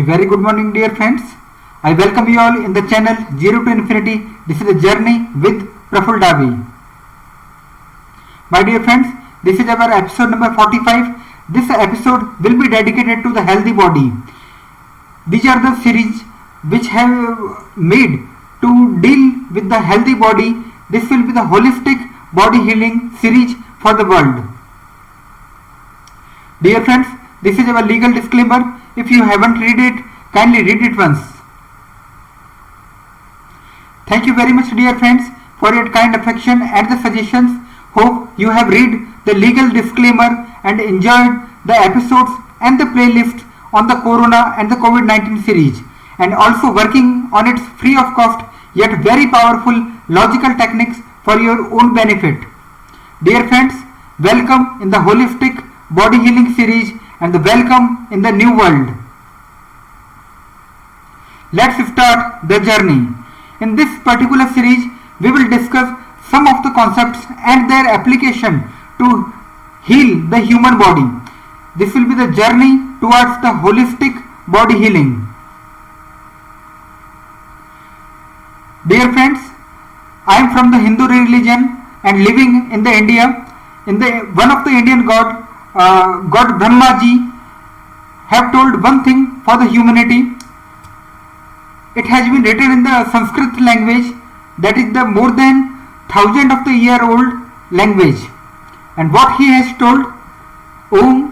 A very good morning, dear friends. I welcome you all in the channel Zero to Infinity. This is a journey with Praful Davi. My dear friends, this is our episode number 45. This episode will be dedicated to the healthy body. These are the series which have made to deal with the healthy body. This will be the holistic body healing series for the world. Dear friends, this is our legal disclaimer. If you haven't read it, kindly read it once. Thank you very much, dear friends, for your kind affection and the suggestions. Hope you have read the legal disclaimer and enjoyed the episodes and the playlist on the Corona and the COVID-19 series, and also working on its free of cost yet very powerful logical techniques for your own benefit. Dear friends, welcome in the holistic body healing series and the welcome in the new world. Let's start the journey. In this particular series, we will discuss some of the concepts and their application to heal the human body. This will be the journey towards the holistic body healing. Dear friends, I am from the Hindu religion and living in the India. In the one of the Indian God, God Brahmaji have told one thing for the humanity. It has been written in the Sanskrit language, that is the more than 1000 of the year old language. And what he has told, Om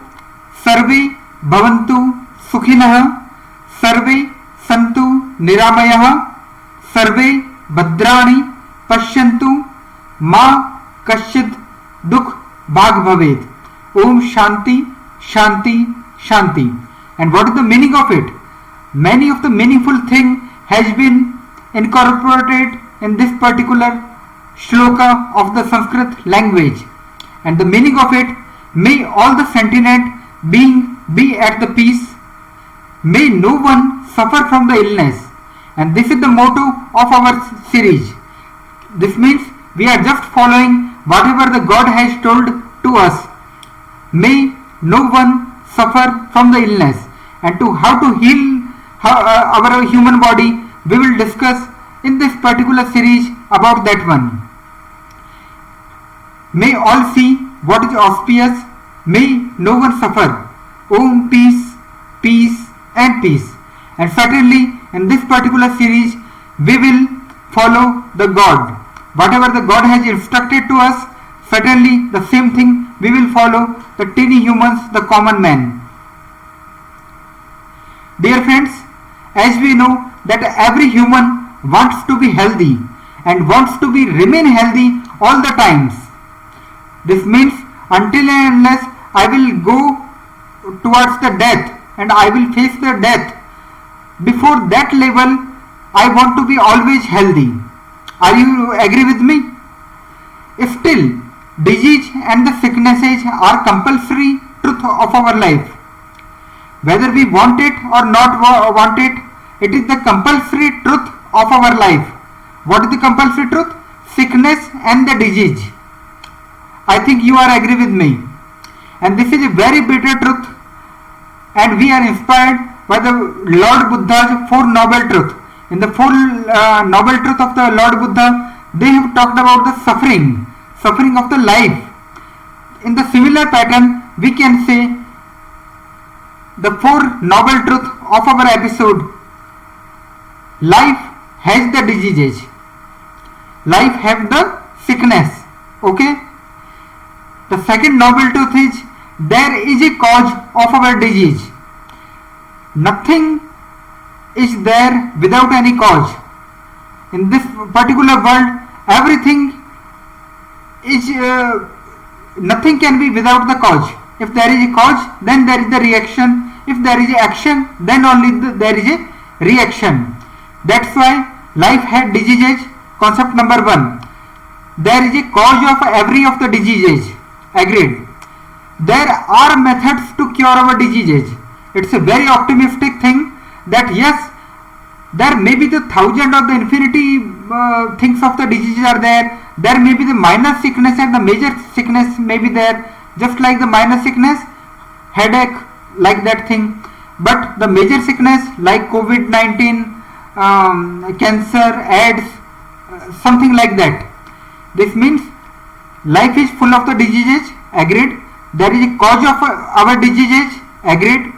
Sarve Bhavantu Sukhinah Sarve Santu Niramayah Sarve Bhadrani Pashyantu Ma Kashid Dukh Bhag Bhavet. Om Shanti Shanti Shanti. And what is the meaning of it? Many of the meaningful thing has been incorporated in this particular shloka of the Sanskrit language. And the meaning of it, may all the sentient being be at the peace, may no one suffer from the illness. And this is the motto of our series. This means we are just following whatever the God has told to us. May no one suffer from the illness. And to how to heal our human body, we will discuss in this particular series about that one. May all see what is auspicious, may no one suffer. Om peace, peace and peace. And certainly in this particular series we will follow the God. Whatever the God has instructed to us, certainly the same thing we will follow, the teeny humans, the common man. Dear friends, as we know that every human wants to be healthy and wants to be remain healthy all the times. This means until and unless I will go towards the death and I will face the death, before that level I want to be always healthy. Are you agree with me? Still, disease and the sicknesses are compulsory truth of our life. Whether we want it or not want it, it is the compulsory truth of our life. What is the compulsory truth? Sickness and the disease. I think you are agree with me. And this is a very bitter truth. And we are inspired by the Lord Buddha's Four Noble Truths. In the Four Noble Truths of the Lord Buddha, they have talked about the suffering of the life. In the similar pattern, we can say the Four Noble Truths of our episode. Life has the diseases. Life has the sickness. Okay? The second noble truth is there is a cause of our disease. Nothing is there without any cause. In this particular world, everything is, nothing can be without the cause. If there is a cause, then there is the reaction. If there is a action, then only there is a reaction. That's why life had diseases. Concept number 1. There is a cause of every of the diseases. Agreed. There are methods to cure our diseases. It's a very optimistic thing that yes, there may be the thousand or the infinity things of the diseases are there. There may be the minor sickness and the major sickness may be there. Just like the minor sickness, headache, like that thing. But the major sickness like COVID-19, cancer, AIDS, something like that. This means life is full of the diseases, agreed. There is a cause of our diseases, agreed.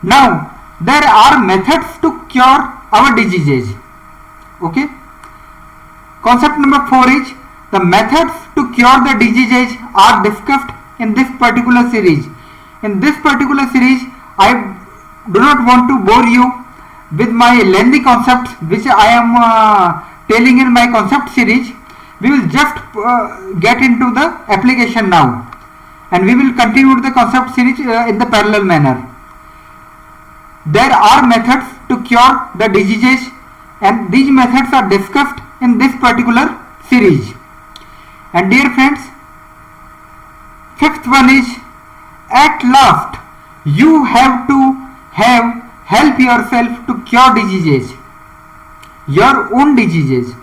Now there are methods to cure our diseases. Okay. Concept number 4 is the methods to cure the diseases are discussed in this particular series. In this particular series, I do not want to bore you with my lengthy concepts which I am telling in my concept series. We will just get into the application now, and we will continue the concept series in the parallel manner. There are methods to cure the diseases, and these methods are discussed in this particular series. And dear friends, fifth one is, at last you have to help yourself to cure diseases, your own diseases.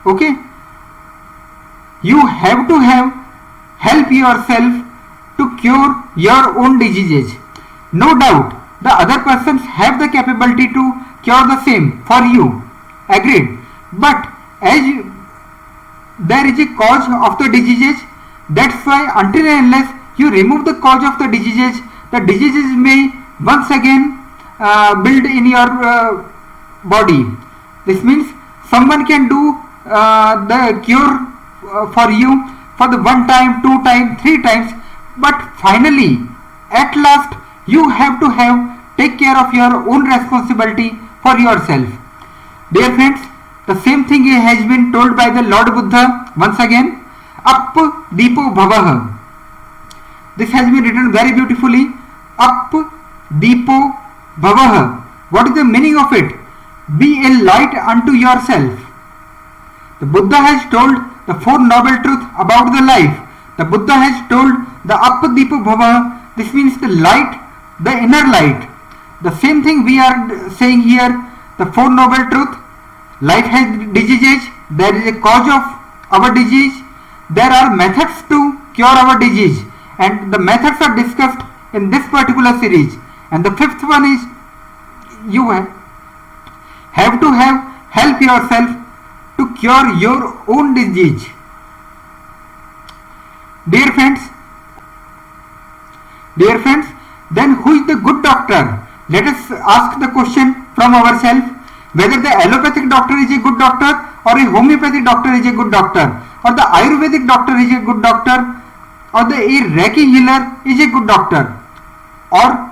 Okay, you have to help yourself to cure your own diseases. No doubt the other persons have the capability to cure the same for you, agreed. But as there is a cause of the diseases, that's why until and unless you remove the cause of the diseases may once again build in your body. This means someone can do the cure for you for the 1 time, 2 times, 3 times, but finally at last you have to take care of your own responsibility for yourself. Dear friends, the same thing has been told by the Lord Buddha once again. Up Deepo Bhavah. This has been written very beautifully. Up Deepo Bhavah. What is the meaning of it? Be a light unto yourself. The Buddha has told the 4 noble truths about the life. The Buddha has told the Up Deepo Bhavah. This means the light, the inner light. The same thing we are saying here, the 4 noble truths. Life has diseases, there is a cause of our disease, there are methods to cure our disease, and the methods are discussed in this particular series. And the 5th one is, you have to help yourself to cure your own disease. Dear friends, then who is the good doctor? Let us ask the question from ourselves, whether the allopathic doctor is a good doctor, or a homeopathic doctor is a good doctor, or the Ayurvedic doctor is a good doctor, or the Reiki healer is a good doctor, or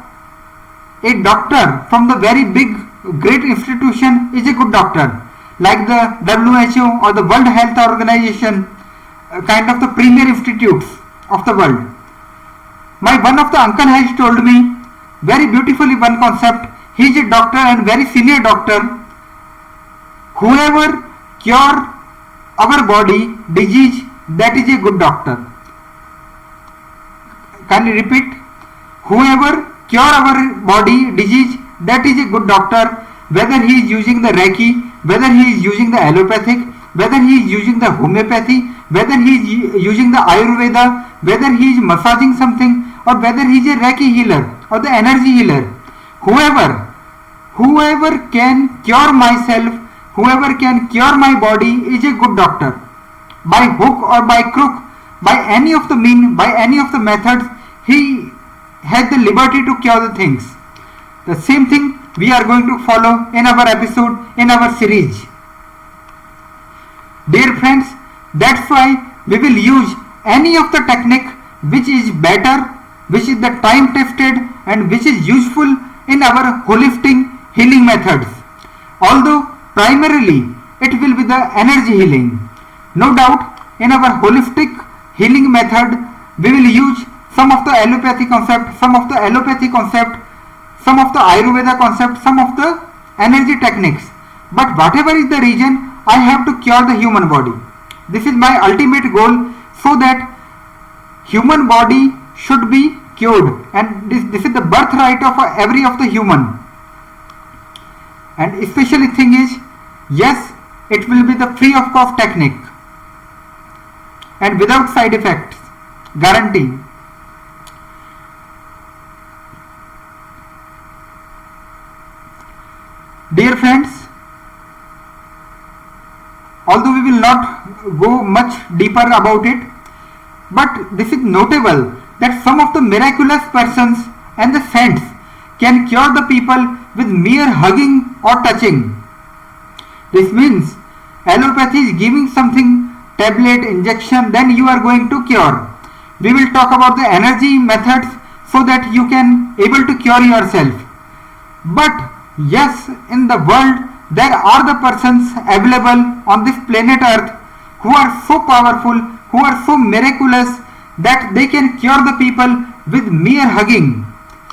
a doctor from the very big great institution is a good doctor, like the WHO or the World Health Organization, kind of the premier institutes of the world. My one of the uncle has told me very beautifully one concept. He is a doctor and very senior doctor. Whoever cure our body disease, that is a good doctor. Can you repeat? Whoever cure our body disease, that is a good doctor. Whether he is using the Reiki, whether he is using the allopathic, whether he is using the homeopathy, whether he is using the Ayurveda, whether he is massaging something, or whether he is a Reiki healer or the energy healer. Whoever can cure myself, whoever can cure my body is a good doctor. By hook or by crook, by any of the means, by any of the methods, he has the liberty to cure the things. The same thing we are going to follow in our episode, in our series. Dear friends, that's why we will use any of the technique which is better, which is the time tested, and which is useful in our holistic healing methods. Although primarily it will be the energy healing. No doubt in our holistic healing method we will use some of the allopathy concept, some of the Ayurveda concept, some of the energy techniques. But whatever is the reason, I have to cure the human body. This is my ultimate goal, so that human body should be cured, and this is the birthright of every of the human. And especially thing is, yes, it will be the free of cost technique and without side effects, guarantee. Dear friends, although we will not go much deeper about it, but this is notable that some of the miraculous persons and the saints can cure the people with mere hugging or touching. This means allopathy is giving something, tablet, injection, then you are going to cure. We will talk about the energy methods so that you can able to cure yourself. But yes, in the world there are the persons available on this planet Earth who are so powerful, who are so miraculous that they can cure the people with mere hugging.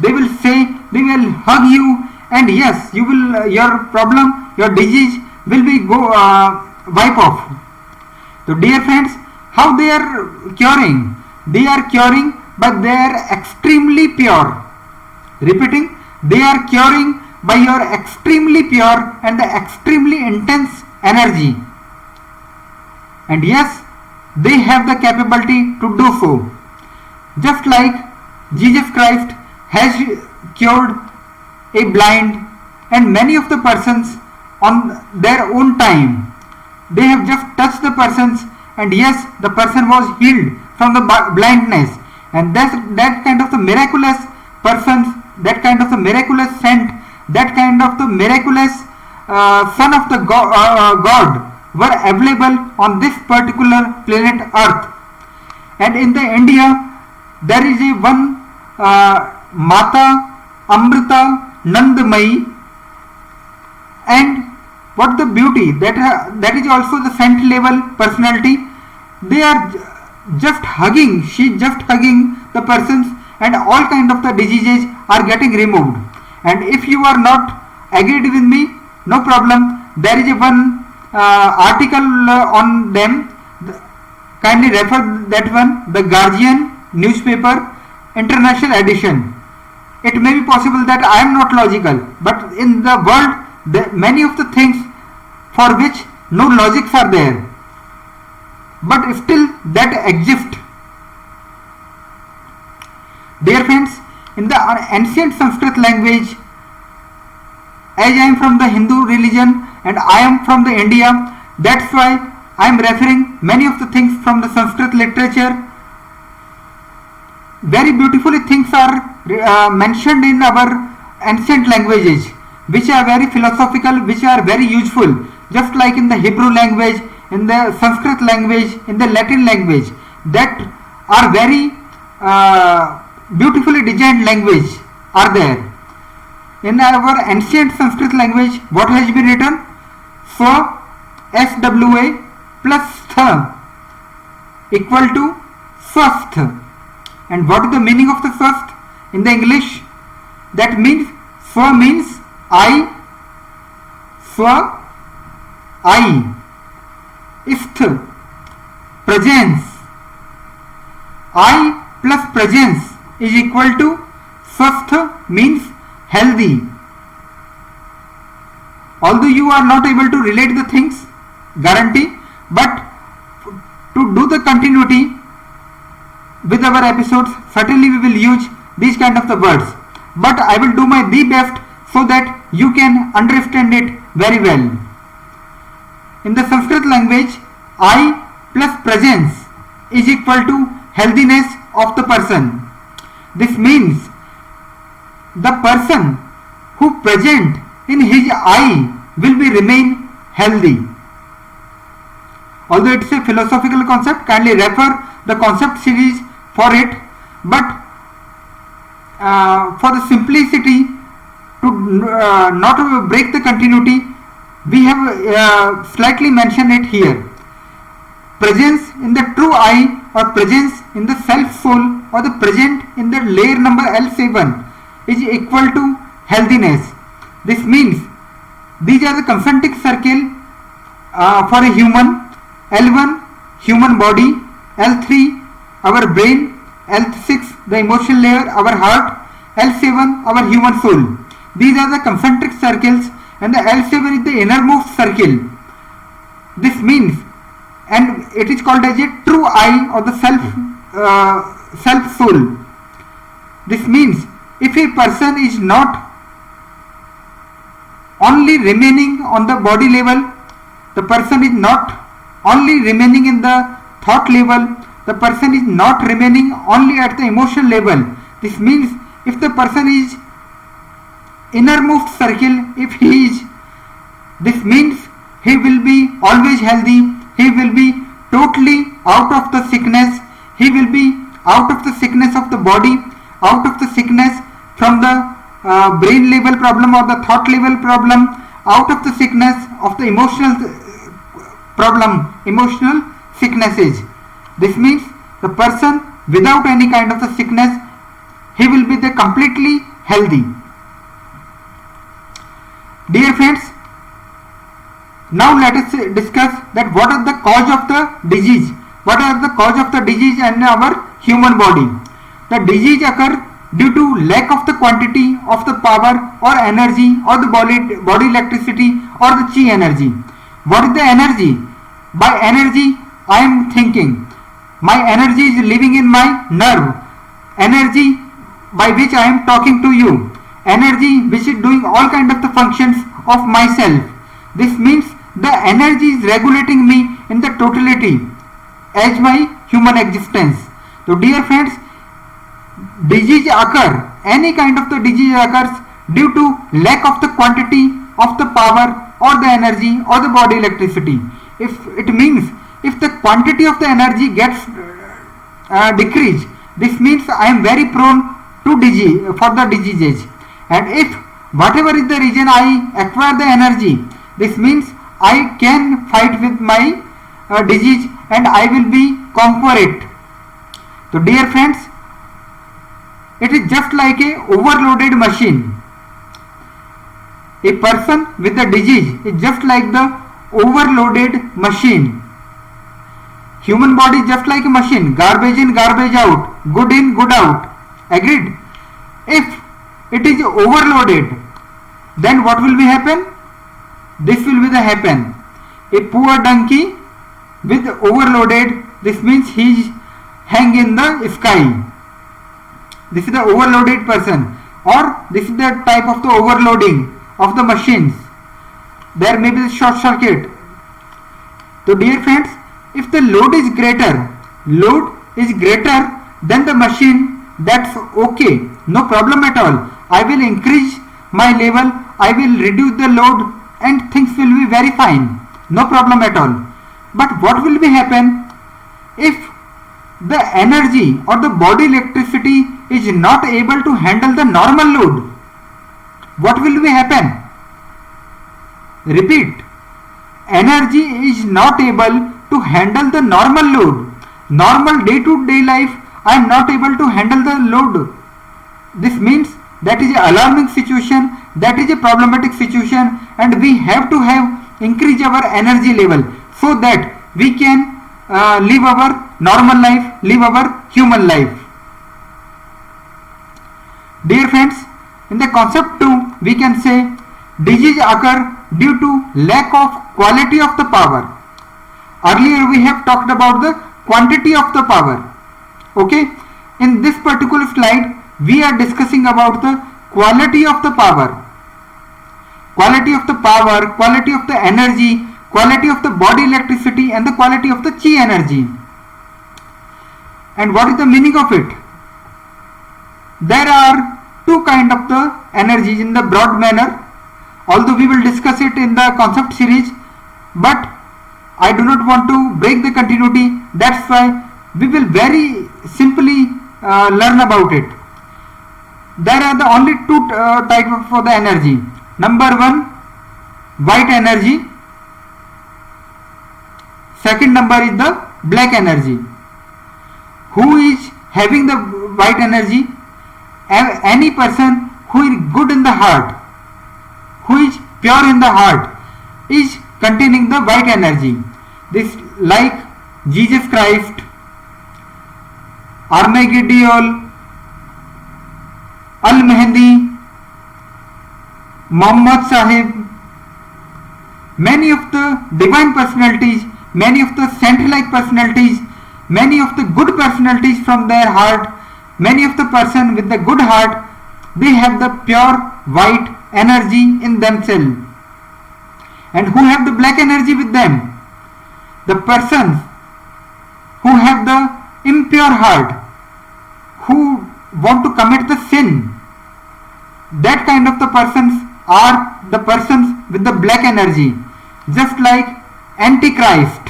They will say, they will hug you, and yes, you will your problem, your disease will be wipe off. So dear friends, how they are curing? They are curing, but they are extremely pure. Repeating, they are curing by your extremely pure and the extremely intense energy. And yes, they have the capability to do so. Just like Jesus Christ has cured a blind and many of the persons on their own time. They have just touched the persons, and yes, the person was healed from the blindness. And that kind of the miraculous persons, that kind of the miraculous saint, that kind of the miraculous son of the God were available on this particular planet Earth. And in the India, there is a one Mata Amrita Nandamayi, and what the beauty that is also the saint level personality. They are just hugging, she just hugging the persons, and all kind of the diseases are getting removed. And if you are not agreed with me, no problem, there is a one article on them, kindly refer that one, the Guardian newspaper international edition. It may be possible that I am not logical, but in the world many of the things for which no logics are there, but still that exist. Dear friends, in the ancient Sanskrit language, as I am from the Hindu religion and I am from the India, that's why I am referring many of the things from the Sanskrit literature. Very beautifully things are mentioned in our ancient languages, which are very philosophical, which are very useful, just like in the Hebrew language, in the Sanskrit language, in the Latin language, that are very beautifully designed language are there. In our ancient Sanskrit language, what has been written? Swa, SWA plus Stha equal to Swasth. And what is the meaning of the Swasth in the English? That means Swa means I, Swa, I, Istha, presence. I plus presence is equal to Swasth, means healthy. Although you are not able to relate the things, guarantee, but to do the continuity with our episodes, certainly we will use these kind of the words. But I will do my the best so that you can understand it very well. In the Sanskrit language, I plus presence is equal to healthiness of the person. This means the person who present in his I will be remain healthy. Although it is a philosophical concept, kindly refer the concept series for it, but for the simplicity to not break the continuity, we have slightly mentioned it here. Presence in the true I, or presence in the self soul, or the present in the layer number L7 is equal to healthiness. This means these are the concentric circle for a human. L1 human body, L3 our brain, L6 the emotional layer, our heart, L7 our human soul. These are the concentric circles, and the L7 is the innermost circle. This means, and it is called as a true I, or the self soul. This means if a person is not only remaining on the body level, the person is not only remaining in the thought level, the person is not remaining only at the emotion level. This means if the person is innermost circle, if he is, this means he will be always healthy, he will be totally out of the sickness, he will be out of the sickness of the body, out of the sickness from the brain level problem or the thought level problem, out of the sickness of the emotional problem, emotional sicknesses. This means the person without any kind of the sickness, he will be the completely healthy. Dear friends, now let us discuss that what are the cause of the disease. What are the cause of the disease in our human body? The disease occur due to lack of the quantity of the power or energy or the body electricity or the chi energy. What is the energy? By energy I am thinking. My energy is living in my nerve. Energy by which I am talking to you. Energy which is doing all kind of the functions of myself. This means the energy is regulating me in the totality as my human existence. So dear friends, disease occur, any kind of the disease occurs due to lack of the quantity of the power or the energy or the body electricity. If it means if the quantity of the energy gets decreased, this means I am very prone to disease, for the diseases. And if whatever is the reason I acquire the energy, this means I can fight with my disease and I will be conquer it. So dear friends, it is just like a overloaded machine. A person with a disease is just like the overloaded machine. Human body is just like a machine, garbage in, garbage out, good in, good out. Agreed? If it is overloaded, then what will be happen? This will be the happen. A poor donkey with overloaded, this means he is hang in the sky. This is the overloaded person, or this is the type of the overloading of the machines. There may be a short circuit. So dear friends, if the load is greater than the machine, that's okay, no problem at all. I will increase my level, I will reduce the load and things will be very fine, no problem at all. But what will be happen if the energy or the body electricity is not able to handle the normal load? What will be happen? Repeat, energy is not able to handle the normal load. Normal day to day life, I am not able to handle the load. This means that is an alarming situation, that is a problematic situation, and we have to increase our energy level so that we can live our normal life, live our human life. Dear friends, in the concept 2, we can say disease occur due to lack of quality of the power. Earlier we have talked about the quantity of the power. Okay, in this particular slide we are discussing about the quality of the power. Quality of the power, quality of the energy, quality of the body electricity and the quality of the chi energy. And what is the meaning of it? There are two kinds of the energies in the broad manner, although we will discuss it in the concept series, but I do not want to break the continuity, that's why we will very simply learn about it. There are the only two types for the energy. Number 1, white energy. Second number is the black energy. Who is having the white energy? Any person who is good in the heart, who is pure in the heart, is containing the white energy. This like Jesus Christ, Armageddon, Al-Mahdi, Muhammad Sahib, many of the divine personalities, many of the saint-like personalities, many of the good personalities from their heart, many of the person with the good heart, they have the pure white energy in themselves. and who have the black energy with them. The persons who have the impure heart, who want to commit the sin, that kind of the persons are the persons with the black energy, just like Antichrist,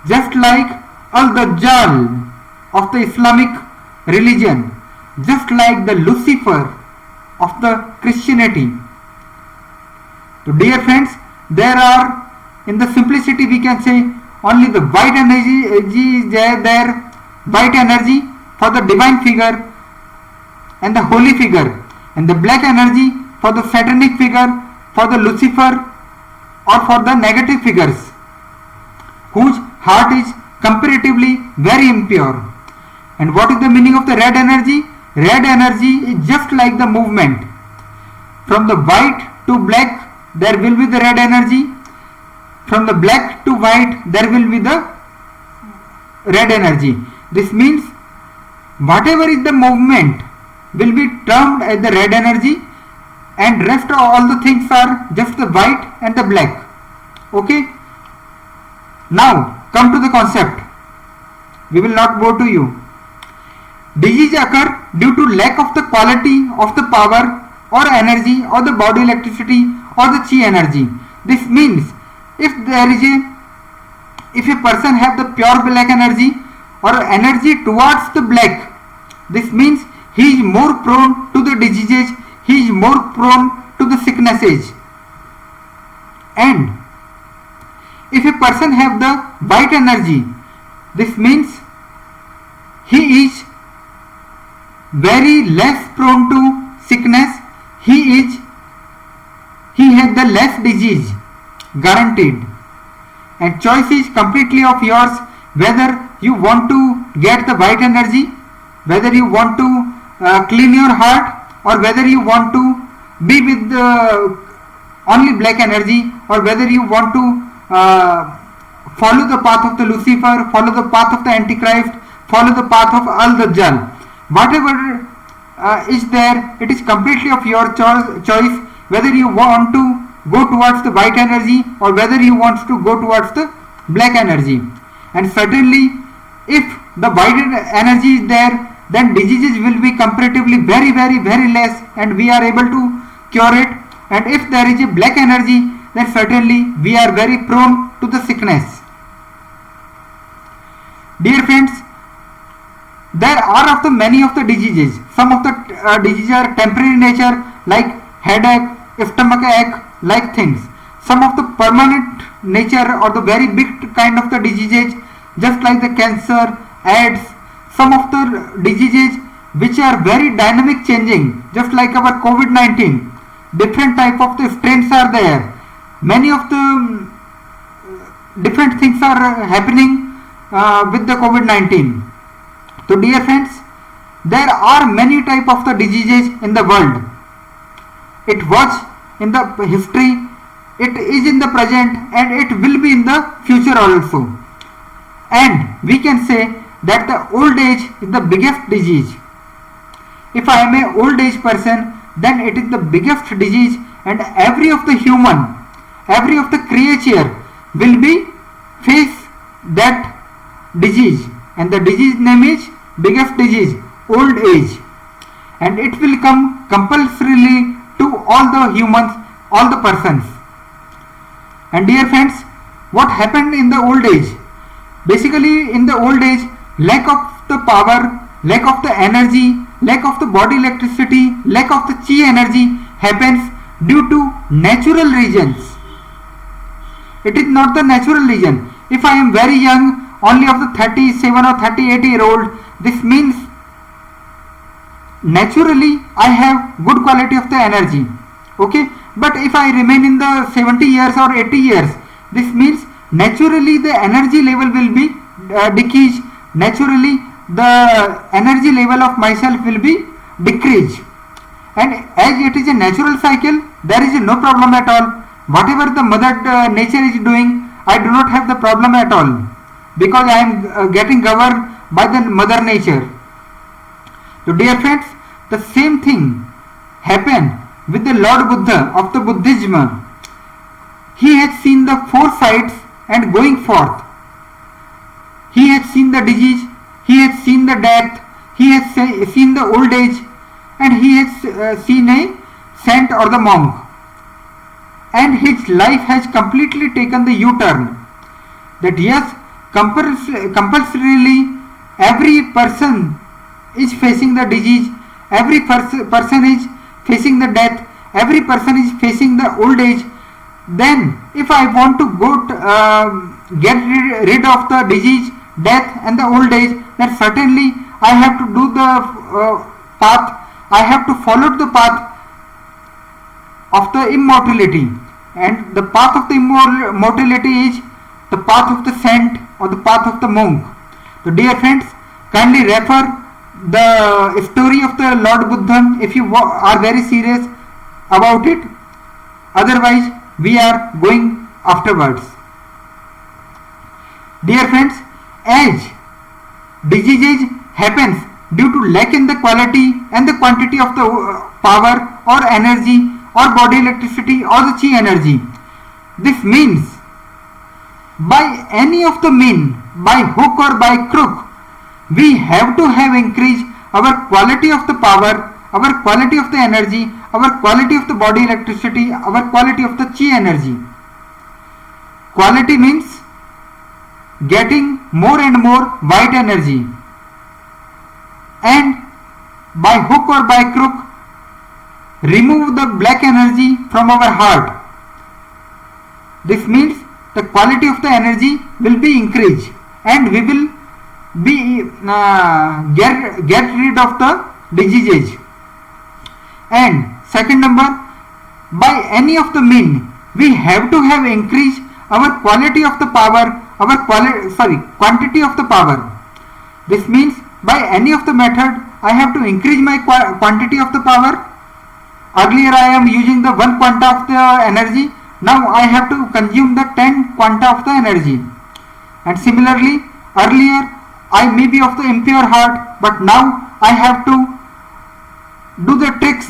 just like Al-Dajjal of the Islamic religion, just like the Lucifer of the Christianity. So dear friends, there are, in the simplicity we can say, only the white energy is there, white energy for the divine figure and the holy figure, and the black energy for the satanic figure, for the Lucifer or for the negative figures, whose heart is comparatively very impure. And what is the meaning of the red energy? Red energy is just like the movement. From the white to black, there will be the red energy. From the black to white, there will be the red energy. This means whatever is the movement will be termed as the red energy, and rest of all the things are just the white and the black. Okay. Now come to the concept. We will not go to you. Disease occur due to lack of the quality of the power or energy or the body electricity or the chi energy. This means if a person have the pure black energy or energy towards the black, this means he is more prone to the diseases, he is more prone to the sicknesses. And if a person have the white energy, this means he is very less prone to sickness, he has the less disease guaranteed. And choice is completely of yours, whether you want to get the white energy, whether you want to clean your heart, or whether you want to be with only black energy, or whether you want to follow the path of the Lucifer, follow the path of the Antichrist, follow the path of Al-Dajjal. Whatever is there, it is completely of your choice, whether you want to go towards the white energy or whether you want to go towards the black energy. And certainly if the white energy is there, then diseases will be comparatively very less, and we are able to cure it. And if there is a black energy, then certainly we are very prone to the sickness. Dear friends, there are of the many of the diseases. Some of the diseases are temporary nature, like headache, stomach ache, like things. Some of the permanent nature or the very big kind of the diseases, just like the cancer, AIDS. Some of the diseases which are very dynamic changing, just like our COVID-19. Different type of the strains are there. Many of the different things are happening with the COVID-19. So dear friends, there are many type of the diseases in the world. It was in the history, it is in the present, and it will be in the future also. And we can say that the old age is the biggest disease. If I am a old age person, then it is the biggest disease, and every of the human, every of the creature will be face that disease, and the disease name is biggest disease, old age, and it will come compulsorily to all the humans, all the persons. And dear friends, what happened in the old age? Basically in the old age, lack of the power, lack of the energy, lack of the body electricity, lack of the chi energy happens due to natural reasons. It is not the natural reason. If I am very young, only of the 37 or 38-year-old, this means naturally I have good quality of the energy. Okay, but if I remain in the 70 years or 80 years, this means naturally the energy level will be decreased. Naturally the energy level of myself will be decreased, and as it is a natural cycle, there is no problem at all. Whatever the mother nature is doing, I do not have the problem at all, because I am getting governed by the mother nature. So dear friends, the same thing happened with the Lord Buddha of the Buddhism. He has seen the four sides and going forth. He has seen the disease, he has seen the death, he has seen the old age, and he has seen a saint or the monk. And his life has completely taken the U-turn. That yes, compulsorily every person is facing the disease, every person is facing the death, every person is facing the old age. Then if I want to go get rid of the disease, death and the old age, then certainly I have to do the path, I have to follow the path of the immortality. And the path of the immortality is the path of the saint or the path of the monk. So dear friends, kindly refer the story of the Lord Buddha if you are very serious about it. Otherwise we are going afterwards. Dear friends, as diseases happens due to lack in the quality and the quantity of the power or energy or body electricity or the chi energy. This means by any of the mean, by hook or by crook, we have to have increased our quality of the power, our quality of the energy, our quality of the body electricity, our quality of the chi energy. Quality means getting more and more white energy, and by hook or by crook remove the black energy from our heart. This means the quality of the energy will be increased and we will be get rid of the diseases. And second number, by any of the mean we have to have increased our quality of the power, our quantity of the power. This means by any of the method I have to increase my quantity of the power. Earlier I am using the 1 quanta of the energy, now I have to consume the 10 quanta of the energy. And similarly, earlier I may be of the impure heart, but now I have to do the tricks,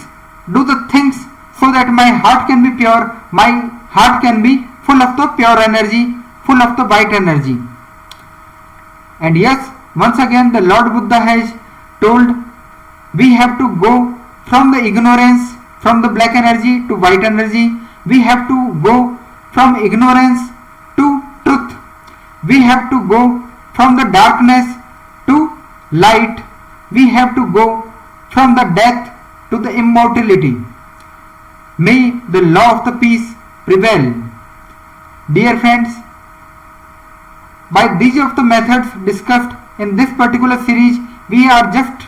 do the things so that my heart can be pure, my heart can be full of the pure energy, full of the white energy. And yes, once again the Lord Buddha has told we have to go from the ignorance, from the black energy to white energy. We have to go from ignorance to truth. We have to go from the darkness to light. We have to go from the death to the immortality. May the law of the peace prevail. Dear friends, by these of the methods discussed in this particular series, we are just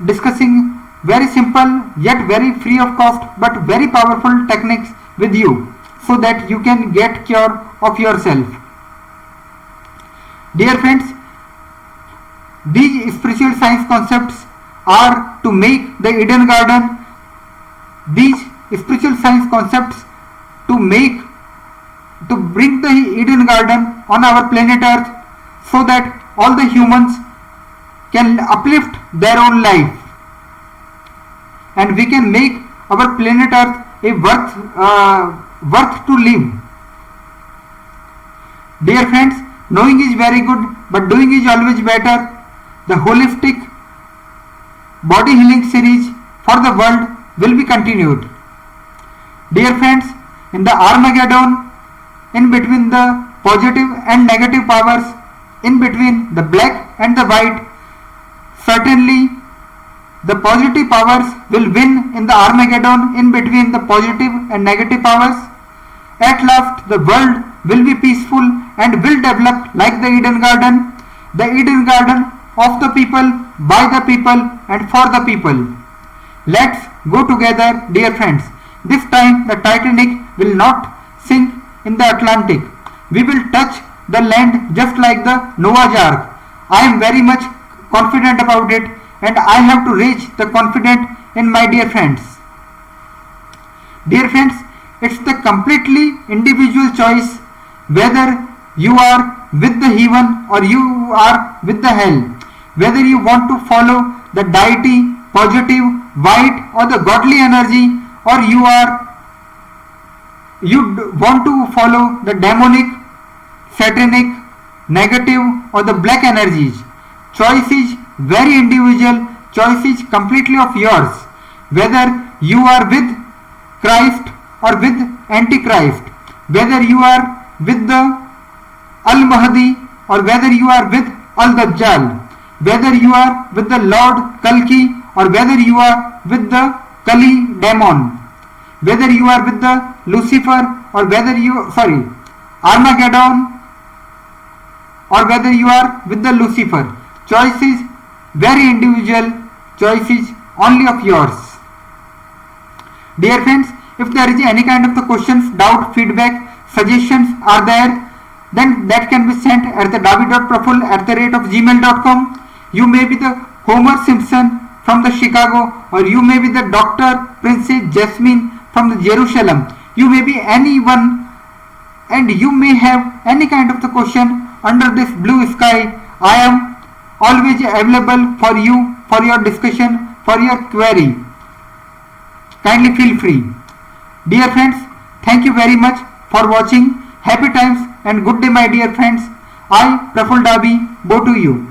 discussing very simple yet very free of cost but very powerful techniques with you so that you can get cure of yourself. Dear friends, these spiritual science concepts are to make the Eden Garden. These spiritual science concepts to bring the Eden Garden on our planet Earth so that all the humans can uplift their own life. And we can make our planet Earth a worth to live. Dear friends, knowing is very good, but doing is always better. The holistic body healing series for the world will be continued. Dear friends, in the Armageddon, in between the positive and negative powers, in between the black and the white, certainly the positive powers will win in the Armageddon in between the positive and negative powers. At last the world will be peaceful and will develop like the Eden Garden of the people, by the people and for the people. Let's go together, dear friends. This time the Titanic will not sink in the Atlantic. We will touch the land just like the Noah's Ark. I am very much confident about it, and I have to reach the confidence in my dear friends. Dear friends, it's the completely individual choice whether you are with the heaven or you are with the hell, whether you want to follow the deity, positive, white or the godly energy, or you are want to follow the demonic, satanic, negative or the black energies. Choice is very individual, choice is completely of yours. Whether you are with Christ or with Antichrist, whether you are with the Al-Mahdi or whether you are with Al-Dajjal, whether you are with the Lord Kalki or whether you are with the Kali demon, whether you are with the Lucifer or whether you, Armageddon or whether you are with the Lucifer. Choice is very individual, choice is only of yours. Dear friends, if there is any kind of the questions, doubt, feedback, suggestions are there, then that can be sent at the david.praful@gmail.com. You may be the Homer Simpson from the Chicago, or you may be the Dr. Princess Jasmine from the Jerusalem. You may be anyone, and you may have any kind of the question under this blue sky. I am always available for you, for your discussion, for your query. Kindly feel free. Dear friends, thank you very much for watching. Happy times and good day, my dear friends. I, Praful Dabi, bow to you.